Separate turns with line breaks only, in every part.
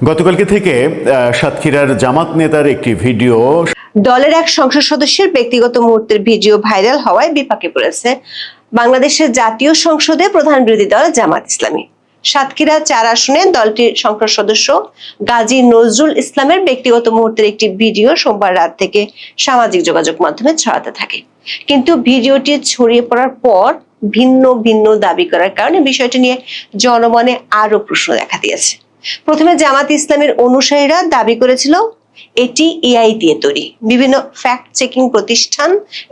গতকালকে থেকে সাতক্ষীরার জামাত নেতার একটি ভিডিও,
দলের এক সংসদ সদস্যের ব্যক্তিগত মুহূর্তের ভিডিও ভাইরাল হওয়ায় বিপাকে পড়েছে বাংলাদেশের জাতীয় সংসদে প্রধান বিরোধী দল জামাত ইসলামী। সাতক্ষীরা 4 আসনে দলটির সংসদ সদস্য গাজী নজরুল ইসলামের ব্যক্তিগত মুহূর্তের একটি ভিডিও সোমবার রাত থেকে সামাজিক যোগাযোগ মাধ্যমে ছড়াতে থাকে। কিন্তু ভিডিওটি ছড়িয়ে পড়ার পর ভিন্ন ভিন্ন দাবি করার কারণে বিষয়টি নিয়ে জনমনে আরো প্রশ্ন দেখা দিয়েছে। প্রথমে জামাত ইসলামের অনুসারীরা দাবি করেছিল এটি এআই দিয়ে তৈরি। বিভিন্ন ফ্যাক্ট চেকিং প্রতিষ্ঠান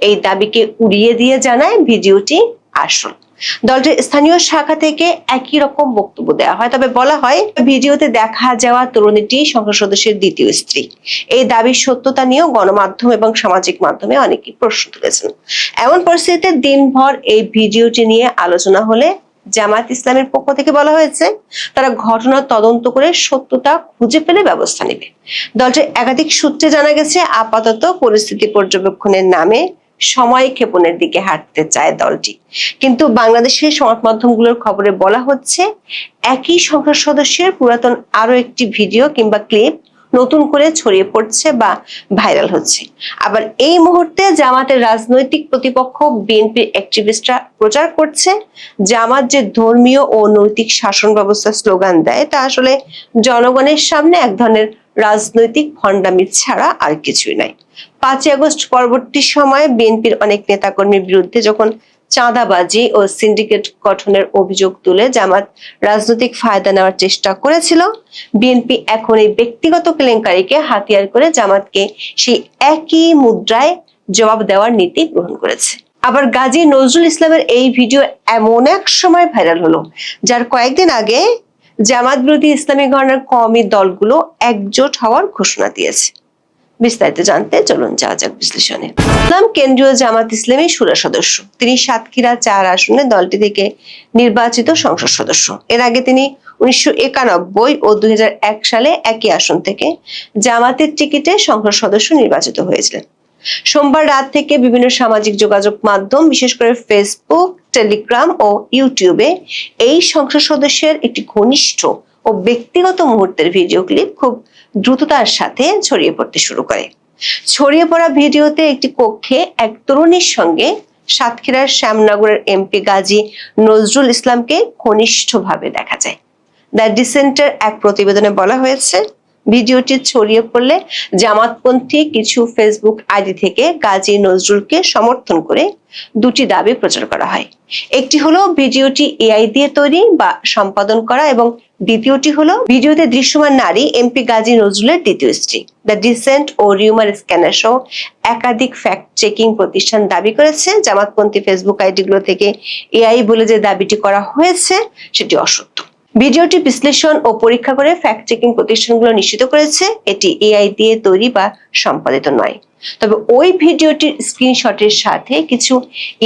এই দাবিকে উড়িয়ে দিয়ে জানায় ভিডিওটি আসল। দলটির স্থানীয় শাখা থেকে একই রকম বক্তব্য দেওয়া হয়, তবে বলা হয় ভিডিওতে দেখা যাওয়া তরুণীটি সংসদ সদস্যের দ্বিতীয় স্ত্রী। এই দাবির সত্যতা নিয়েও গণমাধ্যম এবং সামাজিক মাধ্যমে অনেকেই প্রশ্ন তুলেছেন। এমন পরিস্থিতিতে দিনভর এই ভিডিওটি নিয়ে আলোচনা হলে জামাত ইসলামের পক্ষ থেকে বলা হয়েছে তারা ঘটনার তদন্ত করে সত্যতা খুঁজে পেলে ব্যবস্থা নেবে। দলটির একাধিক সূত্রে জানা গেছে আপাতত পরিস্থিতি পর্যবেক্ষণের নামে সময় ক্ষেপণের দিকে হাঁটতে চায় দলটি। কিন্তু বাংলাদেশের সংবাদ মাধ্যমগুলোর খবরে বলা হচ্ছে একই সংসদ সদস্যের পুরাতন আরো একটি ভিডিও কিংবা ক্লিপ নতুন করে ছড়িয়ে পড়ছে বা ভাইরাল হচ্ছে। আবার এই মুহূর্তে জামাতের রাজনৈতিক প্রতিপক্ষ বিএনপির অ্যাক্টিভিস্টরা প্রচার করছে জামাত যে ধর্মীয় ও নৈতিক শাসন ব্যবস্থা স্লোগান দেয় তা আসলে জনগণের সামনে এক ধরনের রাজনৈতিক ভণ্ডামি ছাড়া আর কিছুই নাই। 5ই আগস্ট পরবর্তী সময়ে বিএনপির অনেক নেতাকর্মীর বিরুদ্ধে যখন চাঁদাবাজি ও সিন্ডিকেট গঠনের অভিযোগ তুলে জামাত রাজনৈতিক ফায়দা নেওয়ার চেষ্টা করেছিল, বিএনপি এখন এই ব্যক্তিগত কেলেঙ্কারিকে হাতিয়ার করে জামাতকে সেই একই মুদ্রায় জবাব দেওয়ার নীতি গ্রহণ করেছে। আবার গাজী নজরুল ইসলামের এই ভিডিও এমন এক সময় ভাইরাল হলো যার কয়েকদিন আগে জামাত বিরোধী ইসলামী ঘরানার কওমি দলগুলো একজোট হওয়ার ঘোষণা দিয়েছে। বিস্তারিত জানতে চলুন যাওয়া যাক বিশ্লেষণে। কেন্দ্রীয় জামাত ইসলামী শুরা সদস্য, তিনি সাতক্ষীরা 4 আসনে দলটি থেকে নির্বাচিত সংসদ সদস্য। এর আগে তিনি 1991 ও 2001 সালে একই আসন থেকে জামাতের টিকিটে সংসদ সদস্য নির্বাচিত হয়েছিলেন। সোমবার রাত থেকে বিভিন্ন সামাজিক যোগাযোগ মাধ্যম বিশেষ করে ফেসবুক, টেলিগ্রাম ও ইউটিউবে এই সংসদ সদস্যের একটি ঘনিষ্ঠ ও ব্যক্তিগত মুহূর্তের ভিডিও ক্লিপ খুব দ্রুততার সাথে ছড়িয়ে পড়তে শুরু করে। ছড়িয়ে পড়া ভিডিওতে একটি কক্ষে এক তরুণীর সঙ্গে সাতক্ষীরার শ্যামনগরের এমপি গাজী নজরুল ইসলামকে ঘনিষ্ঠভাবে দেখা যায়। দ্য ডিসেন্টের এক প্রতিবেদনে বলা হয়েছে ভিডিওটি ছড়িয়ে পড়লে জামাতপন্থী কিছু ফেসবুক আইডি থেকে গাজী নজরুলকে সমর্থন করে দুটি দাবি প্রচার করা হয়। একটি হলো ভিডিওটি এআই দিয়ে তৈরি বা সম্পাদন করা, এবং দ্বিতীয়টি হলো ভিডিওতে দৃশ্যমান নারী এমপি গাজী নজরুলের দ্বিতীয় স্ত্রী। দ্য ডিসেন্ট ও রিউমার স্ক্যানার সহ একাধিক ফ্যাক্ট চেকিং প্রতিষ্ঠান দাবি করেছে জামাতপন্থী ফেসবুক আইডিগুলো থেকে এআই বলে যে দাবিটি করা হয়েছে সেটি অসত্য। ভিডিওটি বিশ্লেষণ ও পরীক্ষা করে ফ্যাক্ট চেকিং প্রতিষ্ঠানগুলো নিশ্চিত করেছে এটি এআই দিয়ে তৈরি বা সম্পাদিত নয়। তবে ওই ভিডিওটির স্ক্রিনশটের সাথে কিছু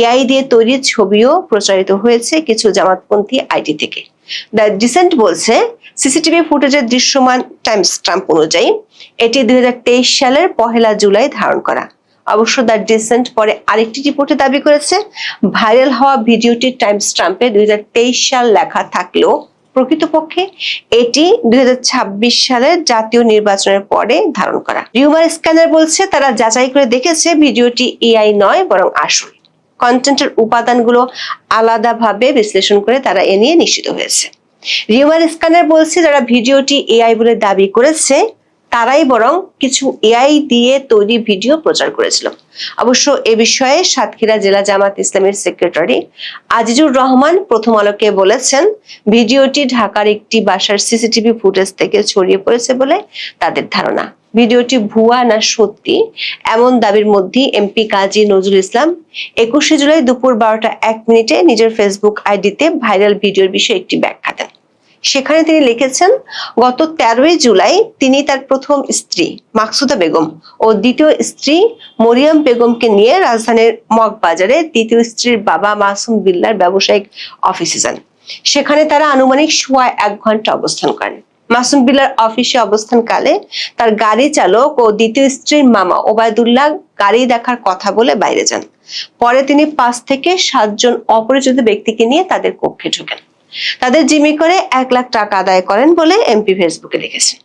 এআই দিয়ে তৈরি ছবিও প্রচারিত হয়েছে কিছু জামাতপন্থী আইডি থেকে। দ্য ডিসেন্ট বলছে সিসিটিভি ফুটেজের দৃশ্যমান টাইম স্ট্যাম্প অনুযায়ী এটি 2023 সালের 1 জুলাই ধারণ করা। অবশ্য দ্য ডিসেন্ট পরে আরেকটি রিপোর্টে দাবি করেছে ভাইরাল হওয়া ভিডিওটির টাইম স্ট্যাম্পে 2023 সাল লেখা থাকলেও প্রকৃতপক্ষে এটি 2026 সালের জাতীয় নির্বাচনের পরে ধারণ করা। রিউমার স্ক্যানার বলছে তারা যাচাই করে দেখেছে ভিডিওটি এআই নয় বরং আসল। কন্টেন্টের উপাদানগুলো আলাদাভাবে বিশ্লেষণ করে তারা এ নিয়ে নিশ্চিত হয়েছে। রিউমার স্ক্যানার বলছে যারা ভিডিওটি এআই বলে দাবি করেছে তারাই বরং কিছু এআই দিয়ে তৈরি ভিডিও প্রচার করেছিল। অবশ্য এ বিষয়ে সাতক্ষীরা জেলা জামাত ইসলামের সেক্রেটারি আজিজুর রহমান প্রথম আলোকে বলেছেন ভিডিওটি ঢাকার একটি বাসার সিসিটিভি ফুটেজ থেকে ছড়িয়ে পড়েছে বলে তাদের ধারণা। ভিডিওটি ভুয়া না সত্যি এমন দাবির মধ্যে এমপি গাজী নজরুল ইসলাম 21 জুলাই দুপুর 12:01 নিজের ফেসবুক আইডিতে ভাইরাল ভিডিওর বিষয়ে একটি ব্যাখ্যা দেন। সেখানে তিনি লিখেছেন গত 13 জুলাই তিনি তার প্রথম স্ত্রী মাকসুদা বেগম ও দ্বিতীয় স্ত্রী মরিয়ম বেগমকে নিয়ে রাজধানীর মগবাজারে দ্বিতীয় স্ত্রীর বাবা মাসুম বিল্লার ব্যবসায়িক অফিসে যান। সেখানে তারা আনুমানিক 1 ঘন্টা অবস্থান করেন। মাসুম বিল্লার অফিসে অবস্থানকালে তার গাড়ি চালক ও দ্বিতীয় স্ত্রীর মামা ওবায়দুল্লাহ গাড়ি দেখার কথা বলে বাইরে যান। পরে তিনি 5 থেকে 7 জন অপরিচিত ব্যক্তিকে নিয়ে তাদের কক্ষে ঢোকেন। তাদের জিম্মি করে 1 লাখ টাকা আদায় করেন বলে এমপি ফেসবুকে লিখেছেন।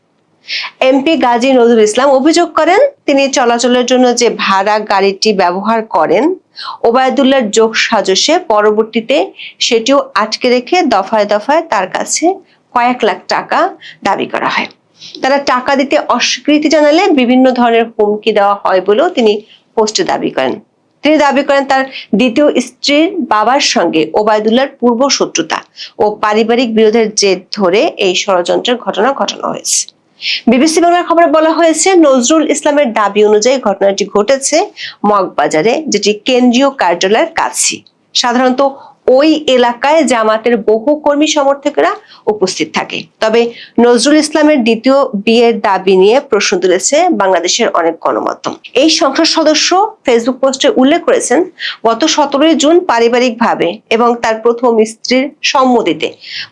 এমপি গাজী নজরুল ইসলাম অভিযোগ করেন, তিনি চলাচলের জন্য যে ভাড়া গাড়িটি ব্যবহার করেন, ওবায়দুল্লাহর যোগ সাজসে পরবর্তীতে সেটিও আটকে রেখে দফায় দফায় তার কাছে কয়েক লাখ টাকা দাবি করা হয়। তারা টাকা দিতে অস্বীকৃতি জানালে বিভিন্ন ধরনের হুমকি দেওয়া হয় বলেও তিনি পোস্টে দাবি করেন। তিনি দাবি করেন তার দ্বিতীয় স্ত্রীর বাবার সঙ্গে ওবায়দুল্লাহর পূর্ব শত্রুতা ও পারিবারিক বিরোধের জের ধরে এই ষড়যন্ত্রের ঘটনা ঘটানো হয়েছে। বিবিসি বাংলার খবরে বলা হয়েছে, নজরুল ইসলামের দাবি অনুযায়ী ঘটনাটি ঘটেছে মগবাজারে, যেটি কেন্দ্রীয় কার্যালয়ের কাছে। সাধারণত ওই এলাকায় জামাতের বহু কর্মী সমর্থকেরা উপস্থিত থাকে। তবে নজরুল ইসলামের দ্বিতীয় বিয়ের দাবি নিয়ে প্রশ্ন তুলেছে বাংলাদেশের অনেক গণমাধ্যম। এই সংসদ সদস্য ফেসবুক পোস্টে উল্লেখ করেছেন, গত 17 জুন পারিবারিকভাবে এবং তার প্রথম স্ত্রীর সম্মতিতে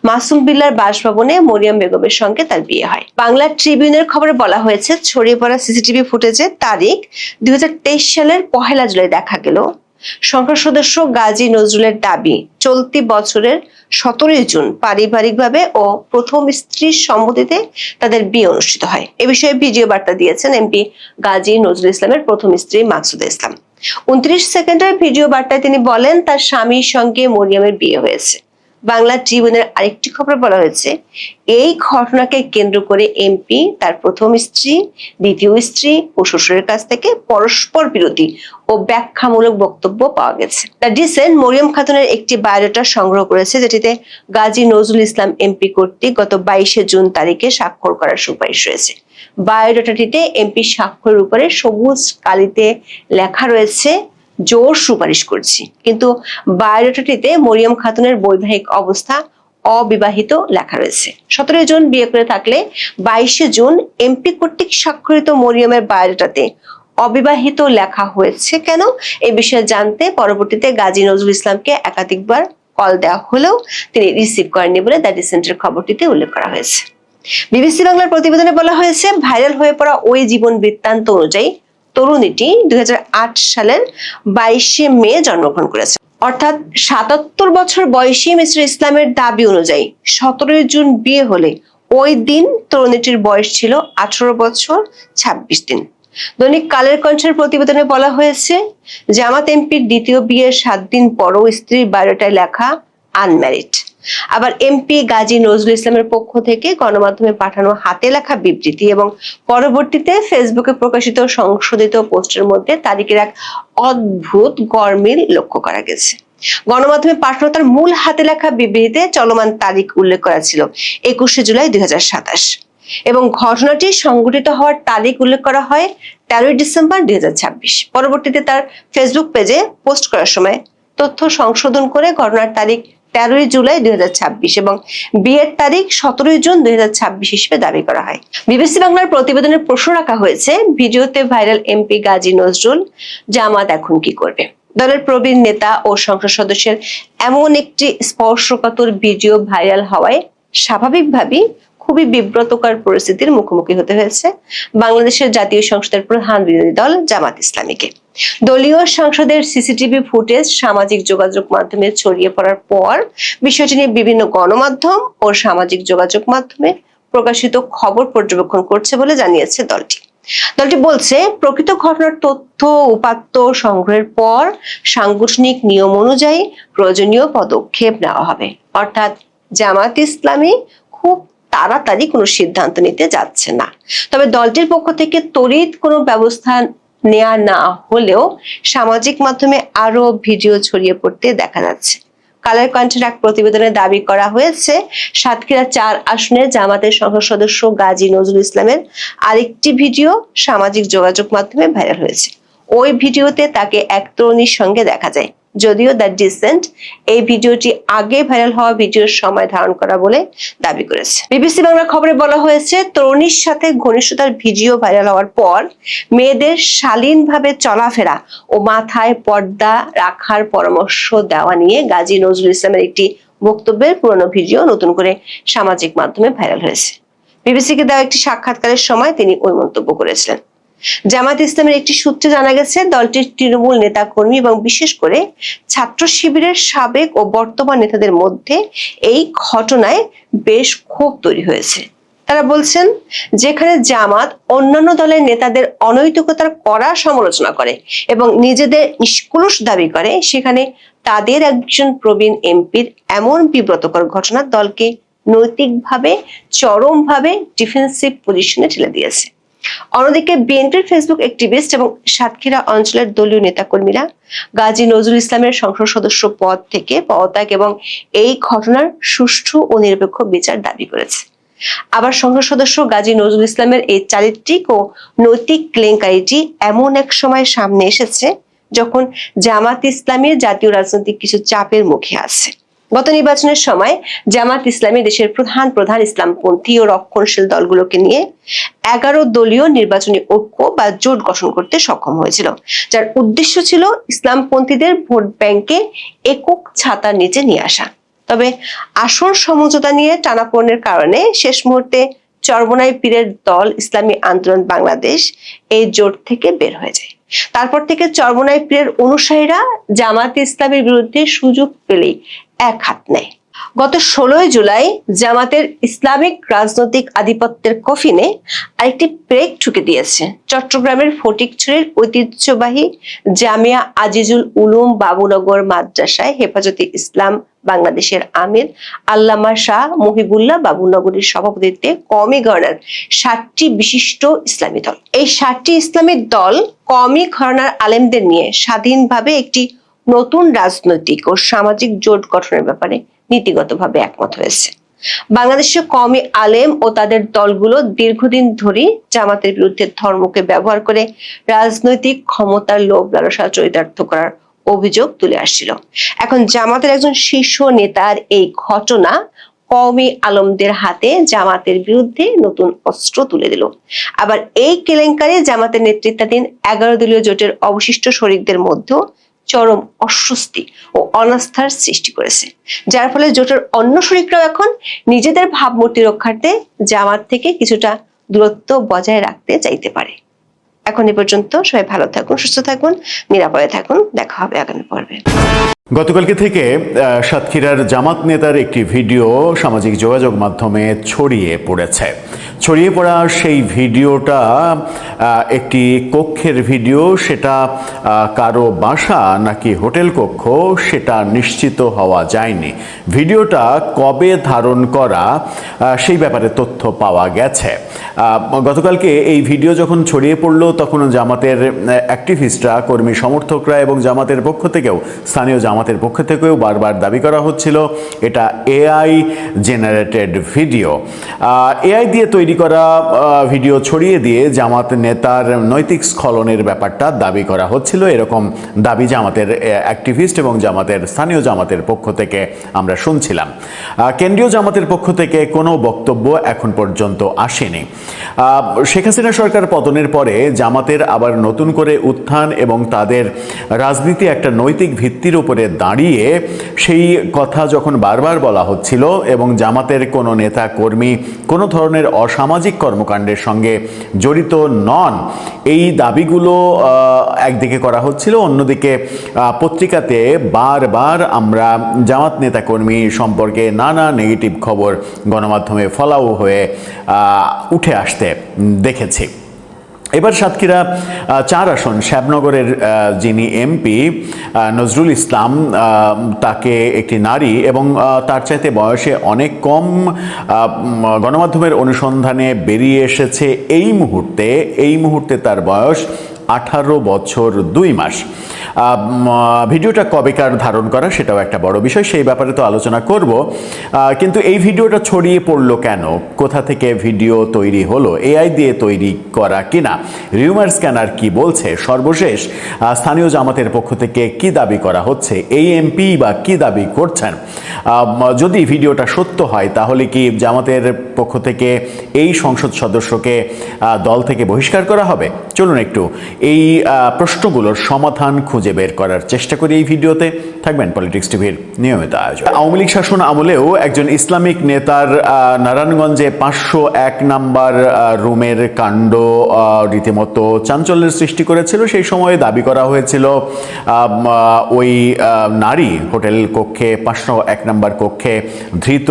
মাসুম বিল্লাহর বাসভবনে মরিয়ম বেগমের সঙ্গে তার বিয়ে হয়। বাংলা ট্রিবিউনের খবরে বলা হয়েছে, ছড়িয়ে পড়া সিসিটিভি ফুটেজের তারিখ 2023 সালের 1 জুলাই দেখা গেল সংসদ সদস্য গাজী নজরুলের দাবি চলতি বছরের 17 জুন পারিবারিকভাবে ও প্রথম স্ত্রীর সম্মতিতে তাদের বিয়ে অনুষ্ঠিত হয়। এ বিষয়ে ভিডিও বার্তা দিয়েছেন এমপি গাজী নজরুল ইসলামের প্রথম স্ত্রী মাকসুদা ইসলাম। 29 সেকেন্ডের ভিডিও বার্তায় তিনি বলেন, তার স্বামীর সঙ্গে মরিয়মের বিয়ে হয়েছে। বাংলা ট্রিবিউনের আরেকটি খবরে বলা হয়েছে, এই ঘটনাকে কেন্দ্র করে এমপি, তার প্রথম স্ত্রী, দ্বিতীয় স্ত্রী ও শ্বশুরের কাছ থেকে পরস্পর বিরোধী ও ব্যাখ্যামূলক বক্তব্য পাওয়া গেছে। দ্য ডিসেন্ট মরিয়ম খাতুনের একটি বায়োডাটা সংগ্রহ করেছে, যেটিতে গাজী নজরুল ইসলাম এমপি কর্তৃক গত 22 জুন তারিখে স্বাক্ষর করার সুপারিশ রয়েছে। বায়োডাটাটিতে এমপি স্বাক্ষরের উপরে সবুজ কালিতে লেখা রয়েছে, জোর সুপারিশ করছি, কিন্তু বায়োডাটাটিতে মরিয়ম খাতুনের বৈবাহিক অবস্থা অবিবাহিত লেখা রয়েছে। 17 জুন বিয়ে করে থাকলে 22 জুন এমপি কর্তৃক স্বাক্ষরিত মরিয়মের বায়োডাটাতে অবিবাহিত লেখা হয়েছে কেন, এই বিষয়ে জানতে পরবর্তীতে গাজী নজরুল ইসলামকে একাধিকবার কল দেওয়া হলেও তিনি রিসিভ করেননি বলে দ্য ডিসেন্টের খবরটিতে উল্লেখ করা হয়েছে। বিবিসি বাংলার প্রতিবেদনে বলা হয়েছে, ভাইরাল হয়ে পড়া ওই জীবন বৃত্তান্ত অনুযায়ী তরুণীটি 2008 সালের 22 মে জন্মগ্রহণ করেছে। অর্থাৎ 77 বছর বয়সী মিস্টার ইসলামের দাবি অনুযায়ী 17 জুন বিয়ে হলে ওই দিন তরুণীটির বয়স ছিল 18 বছর 26 দিন। দৈনিক কালের কণ্ঠের প্রতিবেদনে বলা হয়েছে, জামাত এমপির দ্বিতীয় বিয়ের 7 দিন পরও স্ত্রীর বায়োডাটায় লেখা আনম্যারিড। আবার এমপি গাজী নজরুল ইসলামের পক্ষ থেকে গণমাধ্যমে পাঠানো হাতে লেখা বিবৃতি এবং পরবর্তীতে ফেসবুকে প্রকাশিত সংশোধিত পোস্টের মধ্যে তারিখের এক অদ্ভুত গরমিল লক্ষ্য করা গেছে। গণমাধ্যমে পাঠানো তার মূল হাতে লেখা বিবৃতিতে চলমান তারিখ উল্লেখ করা ছিল 21 জুলাই 2027 এবং ঘটনাটি সংঘটিত হওয়ার তারিখ উল্লেখ করা হয় 13 ডিসেম্বর 2026। পরবর্তীতে তার ফেসবুক পেজে পোস্ট করার সময় তথ্য সংশোধন করে ঘটনার তারিখ 13 জুলাই 2026 এবং বিয়ের তারিখ 17 জুন 2026 হিসেবে দাবি করা হয়। বিবিসি বাংলার প্রতিবেদনের প্রশ্ন রাখা হয়েছে, ভিডিওতে ভাইরাল এমপি গাজী নজরুল, জামাত এখন কি করবে? দলের প্রবীণ নেতা ও সংসদ সদস্যের এমন একটি স্পর্শকাতর ভিডিও ভাইরাল হওয়ায় স্বাভাবিকভাবেই খুবই বিব্রতকর পরিস্থিতির মুখোমুখি হতে হয়েছে বাংলাদেশের জাতীয় সংসদের প্রধান বিরোধী দল জামাত ইসলামীকে। দলীয় সংসদের সিসিটিভি ফুটেজ সামাজিক যোগাযোগ মাধ্যমে ছড়িয়ে পড়ার পর বিষয়টি নিয়ে বিভিন্ন গণমাধ্যম ও সামাজিক যোগাযোগ মাধ্যমে প্রকাশিত খবর পর্যবেক্ষণ করছে বলে জানিয়েছে দলটি। দলটি বলছে, প্রকৃত ঘটনার তথ্য উপাত্ত সংগ্রহের পর সাংগঠনিক নিয়ম অনুযায়ী প্রয়োজনীয় পদক্ষেপ নেওয়া হবে। অর্থাৎ জামাত ইসলামী খুব তাড়াতাড়ি কোনো সিদ্ধান্ত নিতে যাচ্ছে না। তবে দলটির পক্ষ থেকে তড়িৎ কোনো ব্যবস্থা নেওয়া না হলেও সামাজিক মাধ্যমে আরো ভিডিও ছড়িয়ে পড়তে দেখা যাচ্ছে। কালের কণ্ঠের এক প্রতিবেদনে দাবি করা হয়েছে, সাতক্ষীরা 4 আসনে জামাতের সংসদ সদস্য গাজী নজরুল ইসলামের আরেকটি ভিডিও সামাজিক যোগাযোগ মাধ্যমে ভাইরাল হয়েছে। ওই ভিডিওতে তাকে এক তরুণীর সঙ্গে দেখা যায়, যদিও দ্য ডিসেন্ট এই ভিডিওটি আগে ভাইরাল হওয়া ভিডিওর সময় ধারণ করা বলে দাবি করেছে। বিবিসি বাংলার খবরে বলা হয়েছে, তরুণীর সাথে ঘনিষ্ঠতার ভিডিও ভাইরাল হওয়ার পর মেয়েদের শালীনভাবে চলাফেরা ও মাথায় পর্দা রাখার পরামর্শ দেওয়া নিয়ে গাজী নজরুল ইসলামের একটি বক্তব্যের পুরনো ভিডিও নতুন করে সামাজিক মাধ্যমে ভাইরাল হয়েছে। বিবিসিকে দেওয়া একটি সাক্ষাৎকারের সময় তিনি ওই মন্তব্য করেছিলেন। জামাত ইসলামের একটি সূত্রে জানা গেছে, দলটির তৃণমূল নেতা কর্মী এবং বিশেষ করে ছাত্র শিবিরের সাবেক ও বর্তমান নেতাদের মধ্যে এই ঘটনায় বেশ ক্ষোভ তৈরি হয়েছে। তারা বলছেন, যেখানে জামাত অন্যান্য দলের নেতাদের অনৈতিকতার কড়া সমালোচনা করে এবং নিজেদের নিষ্কলুষ দাবি করে, সেখানে তাদের একজন প্রবীণ এমপির এমন বিব্রতকর ঘটনা দলকে নৈতিকভাবে চরমভাবে ডিফেন্সিভ পজিশনে ঠেলে দিয়েছে। অন্যদিকে বিএনপির ফেসবুক অ্যাক্টিভিস্ট এবং সাতক্ষীরা অঞ্চলের দলীয় নেতাকর্মীরা গাজী নজরুল ইসলামের সংসদ সদস্য পদ থেকে পদত্যাগ এবং এই ঘটনার সুষ্ঠু ও নিরপেক্ষ বিচার দাবি করেছে। আবার সংসদ সদস্য গাজী নজরুল ইসলামের এই চারিত্রিক ও নৈতিক কেলেঙ্কারিটি এমন এক সময় সামনে এসেছে যখন জামাত ইসলামী জাতীয় রাজনৈতিক কিছু চাপের মুখে আছে। গত নির্বাচনের সময় জামাত ইসলামী দেশের প্রধান ইসলামপন্থী ও রক্ষণশীল দলগুলোকে নিয়ে 11 দলীয় নির্বাচনী ঐক্য বা জোট গঠন করতে সক্ষম হয়েছিল, যার উদ্দেশ্য ছিল ইসলামপন্থীদের ভোট ব্যাংকে একক ছাতার নিচে নিয়ে আসা। তবে আসল সমঝোতা নিয়ে টানাপোড়েনের কারণে শেষ মুহূর্তে চরমোনাই পীরের দল ইসলামী আন্দোলন বাংলাদেশ এই জোট থেকে বের হয়ে যায়। তারপর থেকে চরমোনাই পীরের অনুসারীরা জামাত ইসলামের বিরুদ্ধে সুযোগ পেলেই এক হাত নেয়। গত 16 জুলাই জামাতের ইসলামিক রাজনৈতিক আধিপত্যের কফিনে আরেকটি ব্রেক ঠুকে দিয়েছে চট্টগ্রামের ফটিকছড়ির ঐতিহ্যবাহী জামিয়া আজিজুল উলুম বাবুনগর মাদ্রাসায় হেফাজতে ইসলাম বাংলাদেশের আমির আল্লামা শাহ মুহিবুল্লাহ বাবুনগরীর সভাপতিত্বে কওমি ঘরানার 7টি বিশিষ্ট ইসলামী দল। এই 7টি ইসলামী দল কওমি ঘরানার আলেমদের নিয়ে স্বাধীনভাবে একটি নতুন রাজনৈতিক ও সামাজিক জোট গঠনের ব্যাপারে নীতিগতভাবে একমত হয়েছে। বাংলাদেশের কওমি আলেম ও তাদের দলগুলো দীর্ঘদিন ধরে জামাতের বিরুদ্ধে ধর্মকে ব্যবহার করে রাজনৈতিক ক্ষমতার লোভ লালসা চরিতার্থ করার অভিযোগ তুলে আসছিল। এখন জামাতের একজন শীর্ষ নেতার এই ঘটনা কওমি আলেমদের হাতে জামাতের বিরুদ্ধে নতুন অস্ত্র তুলে দিল। আবার এই কেলেঙ্কারি জামাতের নেতৃত্বাধীন 11 দলীয় জোটের অবশিষ্ট শরিকদের মধ্যে চরম অস্বস্তি ও অনাস্থার সৃষ্টি করেছে, যার ফলে জোটের অন্য শরিকরাও এখন নিজেদের ভাবমূর্তি রক্ষার্থে জামাত থেকে কিছুটা দূরত্ব বজায় রাখতে চাইতে পারে। এখন এ পর্যন্ত, সবাই ভালো থাকুন, সুস্থ থাকুন, নিরাপদে থাকুন। দেখা হবে আগামী পর্বে।
গতকালকে থেকে সাতক্ষীরার জামাত নেতার একটি ভিডিও সামাজিক যোগাযোগ মাধ্যমে ছড়িয়ে পড়া সেই ভিডিওটা একটি কক্ষের ভিডিও। সেটা কারো বাসা নাকি হোটেল কক্ষ সেটা নিশ্চিত হওয়া যায়নি। ভিডিওটা কবে ধারণ করা সেই ব্যাপারে তথ্য পাওয়া গেছে। গতকালকে এই ভিডিও যখন ছড়িয়ে পড়লো তখন জামাতের অ্যাক্টিভিস্টরা, কর্মী সমর্থকরা এবং জামাতের পক্ষ থেকেও, স্থানীয় জামাতের পক্ষ থেকেও বারবার দাবি করা হচ্ছিল এটা এআই জেনারেটেড ভিডিও। এআই দিয়ে তৈরি করা ভিডিও ছড়িয়ে দিয়ে জামাত নেতার নৈতিক স্খলনের ব্যাপারটা দাবি করা হচ্ছিল। এরকম দাবি জামাতের অ্যাক্টিভিস্ট এবং স্থানীয় জামাতের পক্ষ থেকে আমরা শুনছিলাম। কেন্দ্রীয় জামাতের পক্ষ থেকে কোনো বক্তব্য এখন পর্যন্ত আসেনি। শেখ হাসিনা সরকার পতনের পরে জামাতের আবার নতুন করে উত্থান এবং তাদের রাজনীতি একটা নৈতিক ভিত্তির উপরে দাঁড়িয়ে সেই কথা যখন বারবার বলা হচ্ছিল এবং জামাতের কোনো নেতা কর্মী কোনো ধরনের অসামাজিক কর্মকাণ্ডের সঙ্গে জড়িত নন, এই দাবিগুলো একদিকে করা হচ্ছিল, অন্যদিকে পত্রিকাতে বারবার আমরা জামাত নেতা কর্মী সম্পর্কে নানা নেগেটিভ খবর গণমাধ্যমে ফলাও হয়ে উঠে আসতে দেখেছি। এবার সাতক্ষীরা 4 আসন শ্যামনগরের যিনি এমপি নজরুল ইসলাম, তাকে একটি নারী এবং তার চাইতে বয়সে অনেক কম গণমাধ্যমের অনুসন্ধানে বেরিয়ে এসেছে এই মুহূর্তে তার বয়স 18 বছর 2 মাস। ভিডিওটা কবেকার ধারণ করা সেটাও একটা বড় বিষয়, সেই ব্যাপারে তো আলোচনা করব। কিন্তু এই ভিডিওটা ছড়িয়ে পড়লো কেন, কোথা থেকে ভিডিও তৈরি হলো, এআই দিয়ে তৈরি করা কিনা, রিউমার স্ক্যানার কি বলছে, সর্বশেষ স্থানীয় জামাতের পক্ষ থেকে কি দাবি করা হচ্ছে, এই এমপি বা কি দাবি করছেন, যদি ভিডিওটা সত্য হয় তাহলে কি জামাতের পক্ষ থেকে এই সংসদ সদস্যকে দল থেকে বহিষ্কার করা হবে? চলুন একটু এই প্রশ্নগুলোর সমাধান খুঁজে বের করার চেষ্টা করি এই ভিডিওতে। থাকবেন পলিটিক্স টিভির নিয়মিত আয়োজন। আওয়ামী লীগ শাসন আমলেও একজন ইসলামিক নেতার নারায়ণগঞ্জে 501 নাম্বার রুমের কাণ্ড রীতিমতো চাঞ্চল্যের সৃষ্টি করেছিল। সেই সময়ে দাবি করা হয়েছিল ওই নারী হোটেল কক্ষে 501 নাম্বার কক্ষে ধৃত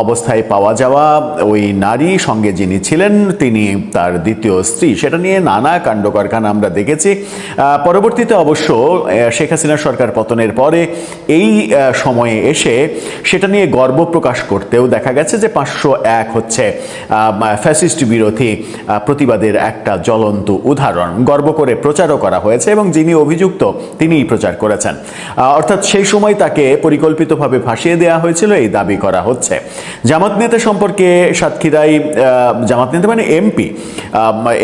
অবস্থায় পাওয়া যাওয়া ওই নারী সঙ্গে যিনি ছিলেন তিনি তার দ্বিতীয় স্ত্রী। সেটা নিয়ে নানা কাণ্ড কারখানা আমরা দেখেছি। পরবর্তীতে অবশ্য শেখ হাসিনা সরকার পতনের পরে এই সময়ে এসে সেটা নিয়ে গর্ব প্রকাশ করতেও দেখা গেছে যে 501 হচ্ছে ফ্যাসিস্ট বিরোধী প্রতিবাদের একটা জ্বলন্ত উদাহরণ। গর্ব করে প্রচারও করা হয়েছে এবং যিনি অভিযুক্ত তিনিই প্রচার করেছেন। অর্থাৎ সেই সময় তাকে পরিকল্পিতভাবে ফাঁসিয়ে দেওয়া হয়েছিল এই দাবি করা হচ্ছে। জামাত নেতা সম্পর্কে সাতক্ষীরায় জামাত নেতা মানে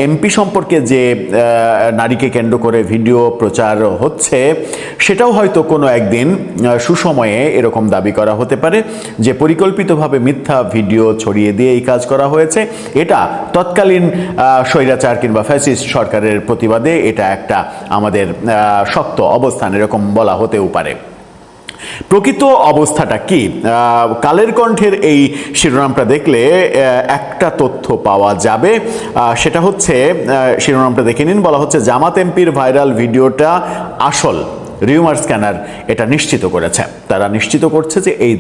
এমপি সম্পর্কে যে নারীকে কেন্দ্র করে ভিডিও প্রচার হচ্ছে সেটাও হয়তো কোনো একদিন সুসময়ে এরকম দাবি করা হতে পারে যে পরিকল্পিতভাবে মিথ্যা ভিডিও ছড়িয়ে দিয়ে এই কাজ করা হয়েছে। এটা তৎকালীন স্বৈরাচার কিংবা ফ্যাসিস্ট সরকারের প্রতিবাদে এটা একটা আমাদের শক্ত অবস্থান এরকম বলা হতেও পারে। প্রকৃত অবস্থাটা কি? কালের কণ্ঠের এই শিরোনামটা দেখলে একটা তথ্য পাওয়া যাবে। সেটা হচ্ছে, শিরোনামটা দেখে নিন, বলা হচ্ছে জামাত এমপির ভাইরাল ভিডিওটা আসল। রিউমার স্ক্যানার এটা নিশ্চিত করেছে। তারা নিশ্চিত করছে যে এই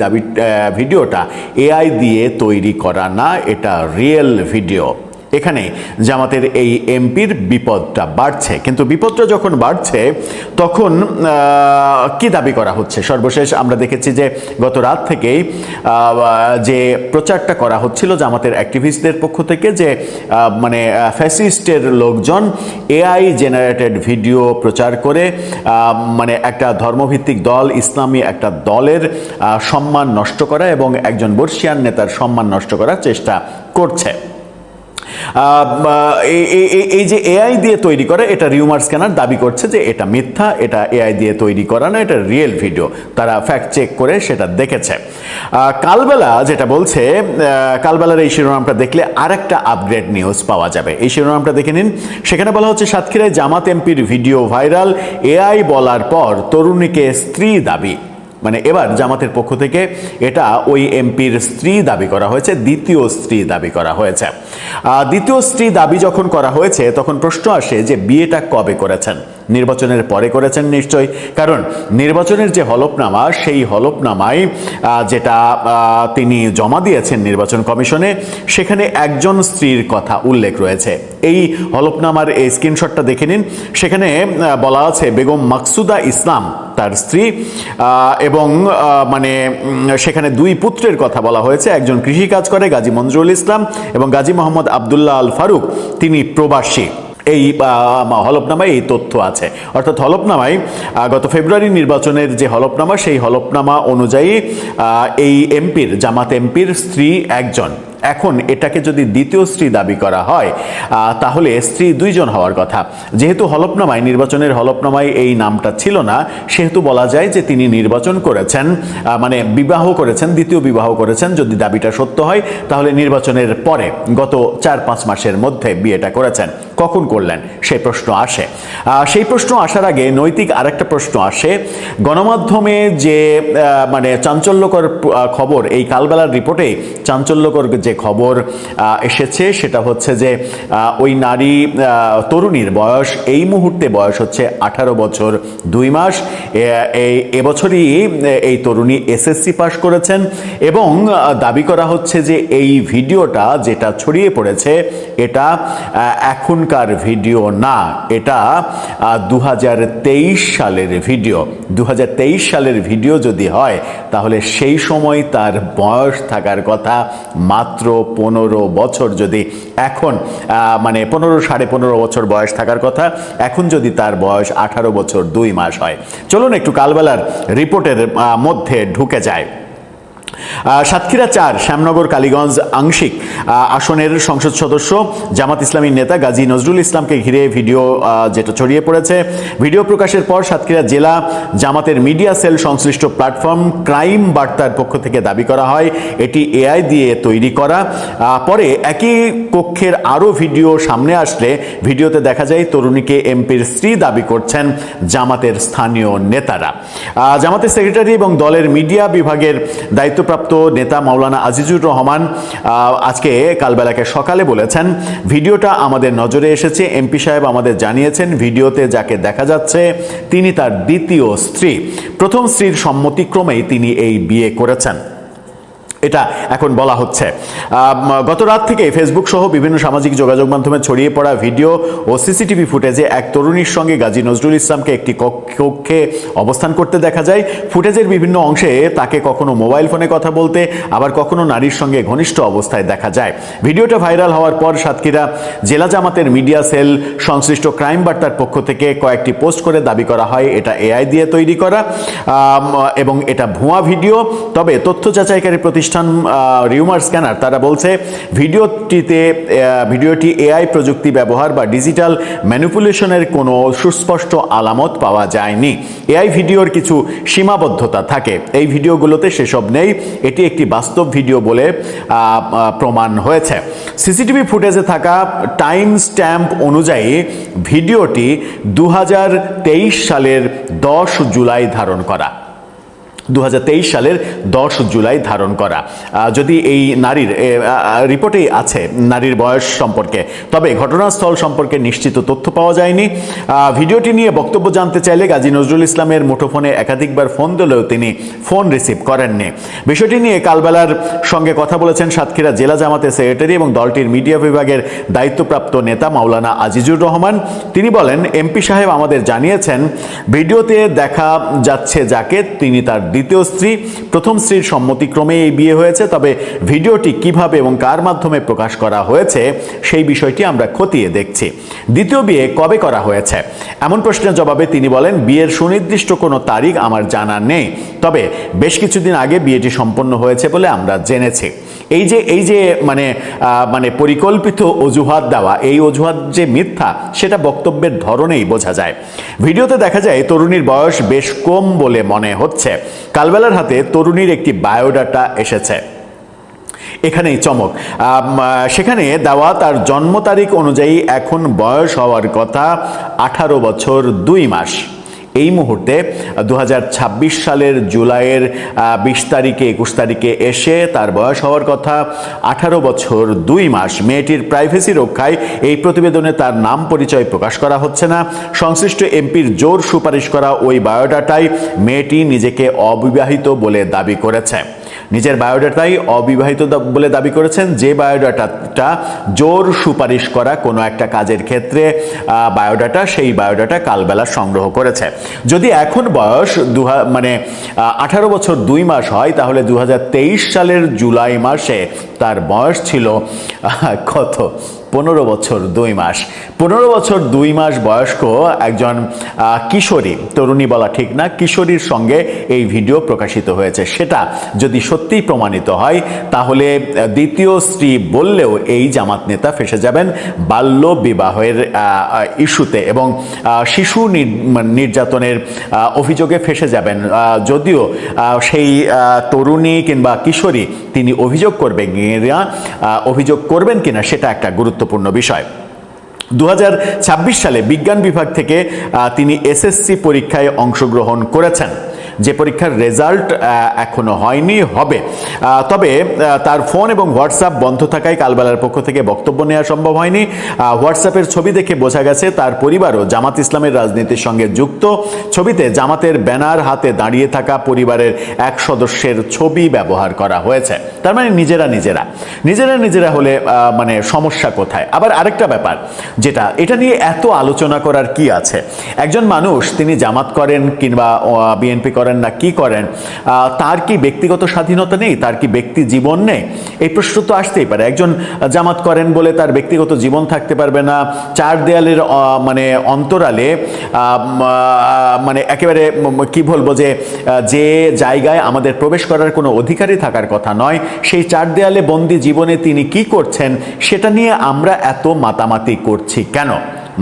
ভিডিওটা এআই দিয়ে তৈরি করা না, এটা রিয়েল ভিডিও। এখানে জামাতের এই এমপির বিপদটা বাড়ছে। কিন্তু বিপদটা যখন বাড়ছে তখন কি দাবি করা হচ্ছে? সর্বশেষ আমরা দেখেছি যে গত রাত থেকেই যে প্রচারটা করা হচ্ছিল জামাতের অ্যাক্টিভিস্টদের পক্ষ থেকে যে মানে ফ্যাসিস্টের লোকজন এআই জেনারেটেড ভিডিও প্রচার করে মানে একটা ধর্মভিত্তিক দল, ইসলামী একটা দলের সম্মান নষ্ট করা এবং একজন বর্ষিয়ান নেতার সম্মান নষ্ট করার চেষ্টা করছে। এই যে এআই দিয়ে তৈরি করা, এটা রিউমার স্ক্যানার দাবি করছে যে এটা মিথ্যা, এটা এআই দিয়ে তৈরি করা না, এটা রিয়েল ভিডিও। তারা ফ্যাক্ট চেক করে সেটা দেখেছে। কালবেলা যেটা বলছে, কালবেলার এই শিরোনামটা দেখলে আরেকটা আপগ্রেড নিউজ পাওয়া যাবে। এই শিরোনামটা দেখে নিন। সেখানে বলা হচ্ছে সাতক্ষীরায় জামাত এমপির ভিডিও ভাইরাল, এআই বলার পর তরুণীকে স্ত্রী দাবি। মানে এবার জামাতের পক্ষ থেকে এটা ওই এমপির স্ত্রী দাবি করা হয়েছে, দ্বিতীয় স্ত্রী দাবি করা হয়েছে। দ্বিতীয় স্ত্রী দাবি যখন করা হয়েছে তখন প্রশ্ন আসে যে বিয়েটা কবে করেছেন? নির্বাচনের পরে করেছেন নিশ্চয়ই, কারণ নির্বাচনের যে হলফনামা সেই হলফনামায় যেটা তিনি জমা দিয়েছেন নির্বাচন কমিশনে সেখানে একজন স্ত্রীর কথা উল্লেখ রয়েছে। এই হলফনামার এই স্ক্রিনশটটা দেখে নিন। সেখানে বলা আছে বেগম মাকসুদা ইসলাম তার স্ত্রী, এবং মানে সেখানে দুই পুত্রের কথা বলা হয়েছে। একজন কৃষিকাজ করে গাজী মনজুরুল ইসলাম এবং গাজী মোহাম্মদ আবদুল্লাহ আল ফারুক, তিনি প্রবাসী। এই হলফনামায় এই তথ্য আছে। অর্থাৎ হলফনামায় গত ফেব্রুয়ারি নির্বাচনের যে হলফনামা সেই হলফনামা অনুযায়ী এই এমপির, জামাত এমপির স্ত্রী একজন। এখন এটাকে যদি দ্বিতীয় স্ত্রী দাবি করা হয় তাহলে স্ত্রী দুইজন হওয়ার কথা। যেহেতু হলফনামায়, নির্বাচনের হলফনামায় এই নামটা ছিল না, সেহেতু বলা যায় যে তিনি নির্বাচন করেছেন, মানে বিবাহ করেছেন, দ্বিতীয় বিবাহ করেছেন। যদি দাবিটা সত্য হয় তাহলে নির্বাচনের পরে গত 4-5 মাসের মধ্যে বিয়েটা করেছেন। কখন করলেন সেই প্রশ্ন আসে। সেই প্রশ্ন আসার আগে নৈতিক আরেকটা প্রশ্ন আসে। গণমাধ্যমে যে মানে চাঞ্চল্যকর খবর, এই কালবেলার রিপোর্টে চাঞ্চল্যকর যে খবর এসেছে সেটা হচ্ছে যে ওই নারী তরুণীর বয়স, এই মুহূর্তে বয়স হচ্ছে 18 বছর 2 মাস। এবছরই এই তরুণী এসএসসি পাশ করেছেন এবং দাবি করা হচ্ছে যে এই ভিডিওটা যেটা ছড়িয়ে পড়েছে এটা এখনকার ভিডিও না, এটা 2023 সালের ভিডিও। 2023 সালের ভিডিও যদি হয় তাহলে সেই সময় তার বয়স থাকার কথা মাত্র 15 বছর। যদি এখন মানে 15-15.5 বছর বয়স থাকার কথা, এখন যদি তার বয়স 18 বছর 2 মাস হয়। চলুন একটু কালবেলার রিপোর্টের মধ্যে ঢুকে যায়। সাতক্ষীরা 4 শ্যামনগর কালীগঞ্জ আংশিক আসনের সংসদ সদস্য জামাত ইসলামীর নেতা গাজী নজরুল ইসলামকে ঘিরে ভিডিও যেটা ছড়িয়ে পড়েছে। ভিডিও প্রকাশের পর সাতক্ষীরা জেলা জামাতের মিডিয়া সেল সংশ্লিষ্ট প্ল্যাটফর্ম ক্রাইম বার্তার পক্ষ থেকে দাবি করা হয় এটি এআই দিয়ে তৈরি করা। পরে একই কক্ষের আরও ভিডিও সামনে আসলে ভিডিওতে দেখা যায় তরুণীকে এমপির স্ত্রী দাবি করছেন জামাতের স্থানীয় নেতারা। জামাতের সেক্রেটারি এবং দলের মিডিয়া বিভাগের দায়িত্বপ্রাপ্ত নেতা মাওলানা আজিজুর রহমান আজকে কালবেলাকে সকালে বলেছেন, ভিডিওটা আমাদের নজরে এসেছে। এমপি সাহেব আমাদের জানিয়েছেন ভিডিওতে যাকে দেখা যাচ্ছে তিনি তার দ্বিতীয় স্ত্রী। প্রথম স্ত্রীর সম্মতিক্রমেই তিনি এই বিয়ে করেছেন, এটা এখন বলা হচ্ছে। গত রাত থেকে ফেসবুক সহ বিভিন্ন সামাজিক যোগাযোগ মাধ্যমে ছড়িয়ে পড়া ভিডিও ও সিসিটিভি ফুটেজে এক তরুণীর সঙ্গে গাজী নজরুল ইসলামকে একটি কক্ষে অবস্থান করতে দেখা যায়। ফুটেজের বিভিন্ন অংশে তাকে কখনো মোবাইল ফোনে কথা বলতে, আবার কখনো নারীর সঙ্গে ঘনিষ্ঠ অবস্থায় দেখা যায়। ভিডিওটা ভাইরাল হওয়ার পর সাতক্ষীরা জেলা জামাতের মিডিয়া সেল সংশ্লিষ্ট ক্রাইম বার্তার পক্ষ থেকে কয়েকটি পোস্ট করে দাবি করা হয় এটা এআই দিয়ে তৈরি করা এবং এটা ভুয়া ভিডিও। তবে তথ্য যাচাইকারী প্রতিষ্ঠান রিউমার স্ক্যানার তারা বলছে ভিডিওটি এআই প্রযুক্তি ব্যবহার বা ডিজিটাল ম্যানিপুলেশনের কোনো সুস্পষ্ট আলামত পাওয়া যায়নি। এআই ভিডিওর কিছু সীমাবদ্ধতা থাকে, এই ভিডিওগুলোতে সেসব নেই। এটি একটি বাস্তব ভিডিও বলে প্রমাণ হয়েছে। সিসিটিভি ফুটেজে থাকা টাইম স্ট্যাম্প অনুযায়ী ভিডিওটি 2023 সালের 10 জুলাই ধারণ করা। 2023 সালের 10 জুলাই ধারণ করা। যদি এই নারীর রিপোর্টেই আছে নারীর বয়স সম্পর্কে, তবে ঘটনাস্থল সম্পর্কে নিশ্চিত তথ্য পাওয়া যায়নি। ভিডিওটি নিয়ে বক্তব্য জানতে চাইলে গাজী নজরুল ইসলামের মুঠোফোনে একাধিকবার ফোন দিলেও তিনি ফোন রিসিভ করেননি। বিষয়টি নিয়ে কালবেলার সঙ্গে কথা বলেছেন সাতক্ষীরা জেলা জামাতের সেক্রেটারি এবং দলটির মিডিয়া বিভাগের দায়িত্বপ্রাপ্ত নেতা মাওলানা আজিজুর রহমান। তিনি বলেন, এমপি সাহেব আমাদের জানিয়েছেন ভিডিওতে দেখা যাচ্ছে যাকে তিনি তার দ্বিতীয় স্ত্রী। প্রথম স্ত্রীর সম্মতিক্রমে এই বিয়ে হয়েছে, তবে ভিডিওটি কিভাবে এবং কার মাধ্যমে প্রকাশ করা হয়েছে সেই বিষয়টি আমরা খতিয়ে দেখছি। দ্বিতীয় বিয়ে কবে করা হয়েছে এমন প্রশ্নের জবাবে তিনি বলেন, বিয়ের সুনির্দিষ্ট কোনো তারিখ আমার জানা নেই, তবে বেশ কিছুদিন আগে বিয়েটি সম্পন্ন হয়েছে বলে আমরা জেনেছি। এই যে মানে পরিকল্পিত অজুহাত দেওয়া, এই অজুহাত যে মিথ্যা সেটা বক্তব্যের ধরনেই বোঝা যায়। ভিডিওতে দেখা যায় তরুণীর বয়স বেশ কম বলে মনে হচ্ছে। কালবেলার হাতে তরুণীর একটি বায়োডাটা এসেছে, এখানেই চমক। সেখানে দেওয়া তার জন্ম তারিখ অনুযায়ী এখন বয়স হওয়ার কথা 18 বছর 2 মাস। এই মুহূর্তে 2026 সালের জুলাইয়ের 20 তারিখে 21 তারিখে এসে তার বয়স হওয়ার কথা 18 বছর 2 মাস। মেয়েটির প্রাইভেসি রক্ষায় এই প্রতিবেদনে তার নাম পরিচয় প্রকাশ করা হচ্ছে না। সংশ্লিষ্ট এমপির জোর সুপারিশ করা ওই বায়োডাটায় মেয়েটি নিজেকে অবিবাহিত বলে দাবি করেছে। নিজের বায়োডাটাই অবিবাহিত বলে দাবি করেছেন, যে বায়োডাটাটা জোর সুপারিশ করা কোনো একটা কাজের ক্ষেত্রে বায়োডাটা, সেই বায়োডাটা কালবেলা সংগ্রহ করেছে। যদি এখন বয়স 18 বছর 2 মাস হয়, তাহলে 2023 সালের জুলাই মাসে তার বয়স ছিল কত? 15 বছর 2 মাস। 15 বছর 2 মাস বয়স্ক একজন কিশোরী, তরুণী বলা ঠিক না, কিশোরীর সঙ্গে এই ভিডিও প্রকাশিত হয়েছে। সেটা যদি সত্যিই প্রমাণিত হয় তাহলে দ্বিতীয় স্ত্রী বললেও এই জামাত নেতা ফেসে যাবেন বাল্য বিবাহের ইস্যুতে এবং শিশু নির্যাতনের অভিযোগে ফেসে যাবেন। যদিও সেই তরুণী কিংবা কিশোরী তিনি অভিযোগ করবেন কিনা সেটা একটা গুরুত্বপূর্ণ বিষয়। 2026 সালে বিজ্ঞান বিভাগ থেকে তিনি এসএসসি পরীক্ষায় অংশগ্রহণ করেছেন, যে পরীক্ষার রেজাল্ট এখনো হয়নি, হবে। তবে তার ফোন এবং হোয়াটসঅ্যাপ বন্ধ থাকায় কালবেলার পক্ষ থেকে বক্তব্য নেওয়া সম্ভব হয়নি। হোয়াটসঅ্যাপের ছবি দেখে বোঝা গেছে তার পরিবারও জামাত ইসলামের রাজনীতির সঙ্গে যুক্ত। ছবিতে জামাতের ব্যানার হাতে দাঁড়িয়ে থাকা পরিবারের এক সদস্যের ছবি ব্যবহার করা হয়েছে। তার মানে নিজেরা হলে সমস্যা কোথায়? আবার আরেকটা ব্যাপার, যেটা এটা নিয়ে এত আলোচনা করার কি আছে? একজন মানুষ তিনি জামাত করেন কিংবা বিএনপি করেন করেন না কি করেন, তার কি ব্যক্তিগত স্বাধীনতা নেই, তার কি ব্যক্তি জীবন নেই? এই প্রশ্ন তো আসতেই পারে। একজন জামাত করেন বলে তার ব্যক্তিগত জীবন থাকতে পারবে না, চার দেয়ালের মানে অন্তরালে মানে একেবারে কি বলবো যে জায়গায় আমাদের প্রবেশ করার কোনো অধিকারই থাকার কথা নয়, সেই চার দেয়ালে বন্দি জীবনে তিনি কি করছেন সেটা নিয়ে আমরা এত মাতামাতি করছি কেন?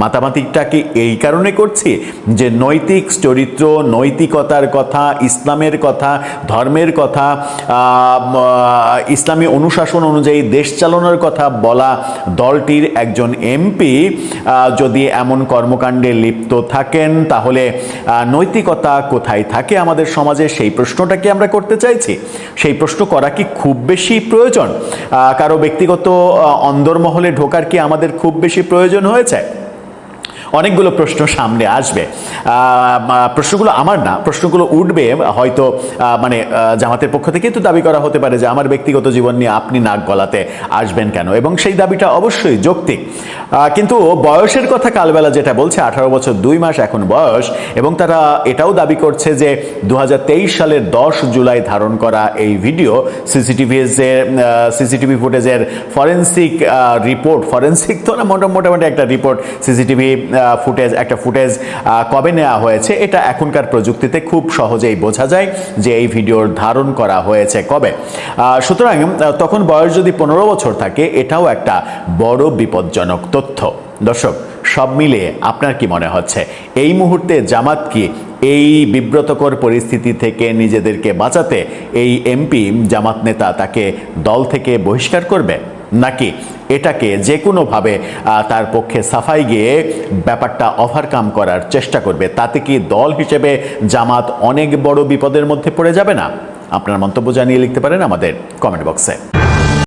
মাতামাতিটা কি এই কারণে করছি যে নৈতিক চরিত্র, নৈতিকতার কথা, ইসলামের কথা, ধর্মের কথা, ইসলামী অনুশাসন অনুযায়ী দেশ চালানোর কথা বলা দলটির একজন এমপি যদি এমন কর্মকাণ্ডে লিপ্ত থাকেন তাহলে নৈতিকতা কোথায় থাকে আমাদের সমাজে? সেই প্রশ্নটা কি আমরা করতে চাইছি? সেই প্রশ্ন করা কি খুব বেশি প্রয়োজন? কারো ব্যক্তিগত অন্দরমহলে ঢোকার কি আমাদের খুব বেশি প্রয়োজন হয়েছে? অনেকগুলো প্রশ্ন সামনে আসবে। প্রশ্নগুলো আমার না, প্রশ্নগুলো উঠবে হয়তো মানে জামাতের পক্ষ থেকে তো দাবি করা হতে পারে যে আমার ব্যক্তিগত জীবন নিয়ে আপনি নাক গলাতে আসবেন কেন, এবং সেই দাবিটা অবশ্যই যৌক্তিক। কিন্তু বয়সের কথা কালবেলা যেটা বলছে 18 বছর 2 মাস এখন বয়স, এবং তারা এটাও দাবি করছে যে 2023 সালের 10 জুলাই ধারণ করা এই ভিডিও সিসিটিভি ফুটেজের ফরেন্সিক রিপোর্ট, ফরেন্সিক তো না, মোটামুটি একটা রিপোর্ট, সিসিটিভি একটা ফুটেজ কবে নেওয়া হয়েছে এটা এখনকার প্রযুক্তিতে খুব সহজেই বোঝা যায় যে এই ভিডিওর ধারণ করা হয়েছে কবে। সুতরাং তখন বয়স যদি 15 বছর থাকে এটাও একটা বড় বিপজ্জনক তথ্য। দর্শক, সব মিলিয়ে আপনার কি মনে হচ্ছে এই মুহূর্তে জামাত কি এই বিব্রতকর পরিস্থিতি থেকে নিজেদেরকে বাঁচাতে এই এমপি জামাত নেতা তাকে দল থেকে বহিষ্কার করবে, নাকি এটাকে যে কোনোভাবে তার পক্ষে সাফাই গিয়ে ব্যাপারটা ওভারকাম করার চেষ্টা করবে? তাতে কি দল হিসেবে জামাত অনেক বড় বিপদের মধ্যে পড়ে যাবে না? আপনার মন্তব্য জানিয়ে লিখতে পারেন আমাদের কমেন্ট বক্সে।